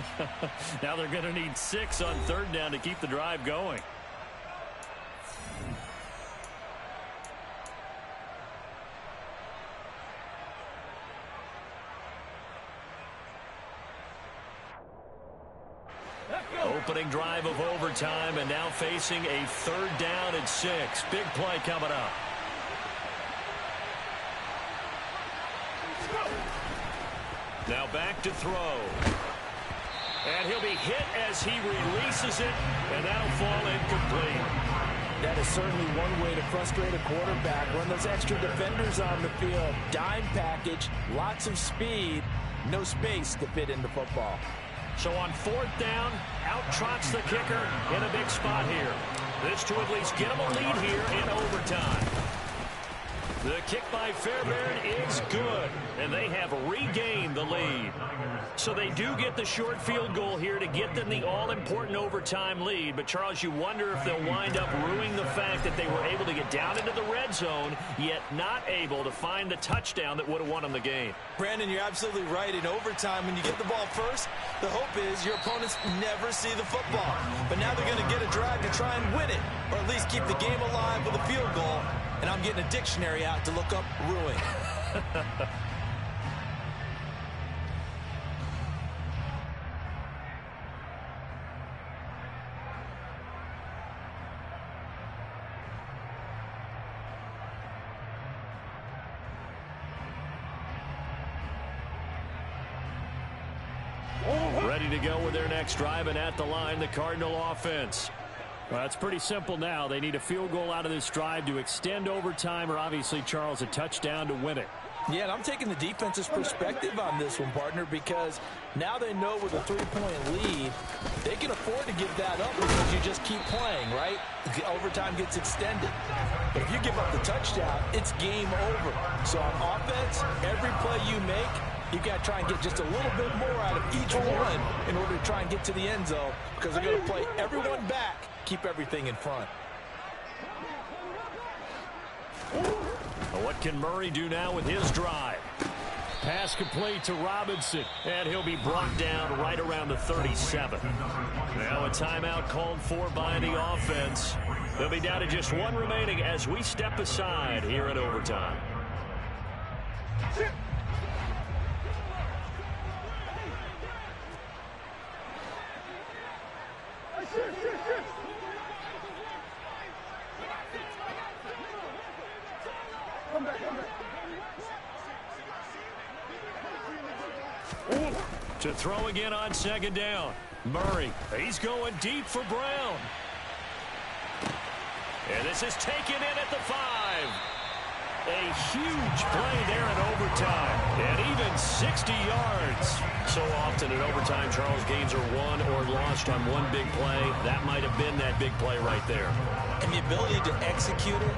Now they're going to need 6 on 3rd down to keep the drive going. Opening drive of overtime, and now facing a 3rd down and 6. Big play coming up. Now back to throw. And he'll be hit as he releases it, and that'll fall incomplete.
That is certainly one way to frustrate a quarterback. Run those extra defenders on the field. Dime package, lots of speed, no space to fit in the football.
So on 4th down, out trots the kicker in a big spot here. This to at least get him a lead here in overtime. The kick by Fairbairn is good, and they have regained the lead. So they do get the short field goal here to get them the all-important overtime lead. But, Charles, you wonder if they'll wind up ruining the fact that they were able to get down into the red zone, yet not able to find the touchdown that would have won them the game.
Brandon, you're absolutely right. In overtime, when you get the ball first, the hope is your opponents never see the football. But now they're going to get a drive to try and win it, or at least keep the game alive with a field goal. And I'm getting a dictionary out to look up ruin.
Ready to go with their next drive, and at the line, the Cardinal offense. Well, it's pretty simple now. They need a field goal out of this drive to extend overtime, or obviously, Charles, a touchdown to win it.
Yeah, and I'm taking the defense's perspective on this one, partner, because now they know with a 3-point lead, they can afford to give that up because you just keep playing, right? Overtime gets extended. But if you give up the touchdown, it's game over. So on offense, every play you make, you've got to try and get just a little bit more out of each one in order to try and get to the end zone because they're going to play everyone back, keep everything in front.
Well, what can Murray do now with his drive? Pass complete to Robinson, and he'll be brought down right around the 37. Now a timeout called for by the offense. They'll be down to just 1 remaining as we step aside here in overtime. To throw again on 2nd down. Murray, he's going deep for Brown. And this is taken in at the 5. A huge play there in overtime, and even 60 yards.
So often in overtime, Charles, games are won or lost on one big play. That might have been that big play right there.
And the ability to execute it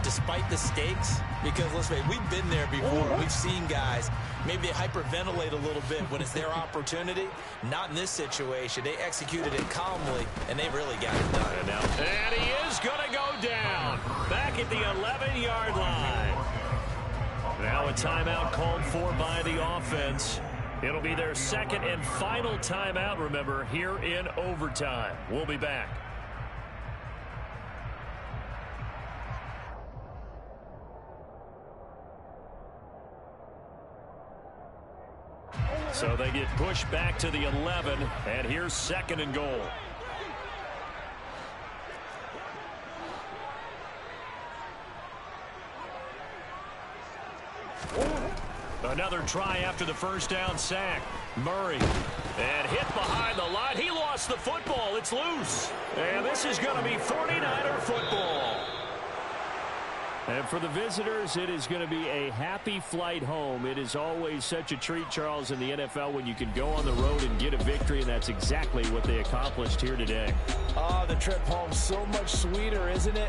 despite the stakes, because let's face it, we've been there before. We've seen guys, maybe they hyperventilate a little bit when it's their opportunity. Not in this situation. They executed it calmly, and they really got it done.
And he is going to go down back at the 11-yard line.
Now a timeout called for by the offense. It'll be their second and final timeout, remember, here in overtime. We'll be back. So they get pushed back to the 11, and here's second and goal. Another try after the first down sack. Murray. And hit behind the line. He lost the football. It's loose. And this is going to be 49er football. And for the visitors, it is going to be a happy flight home. It is always such a treat, Charles, in the NFL when you can go on the road and get a victory, and that's exactly what they accomplished here today.
Oh, the trip home so much sweeter, isn't it?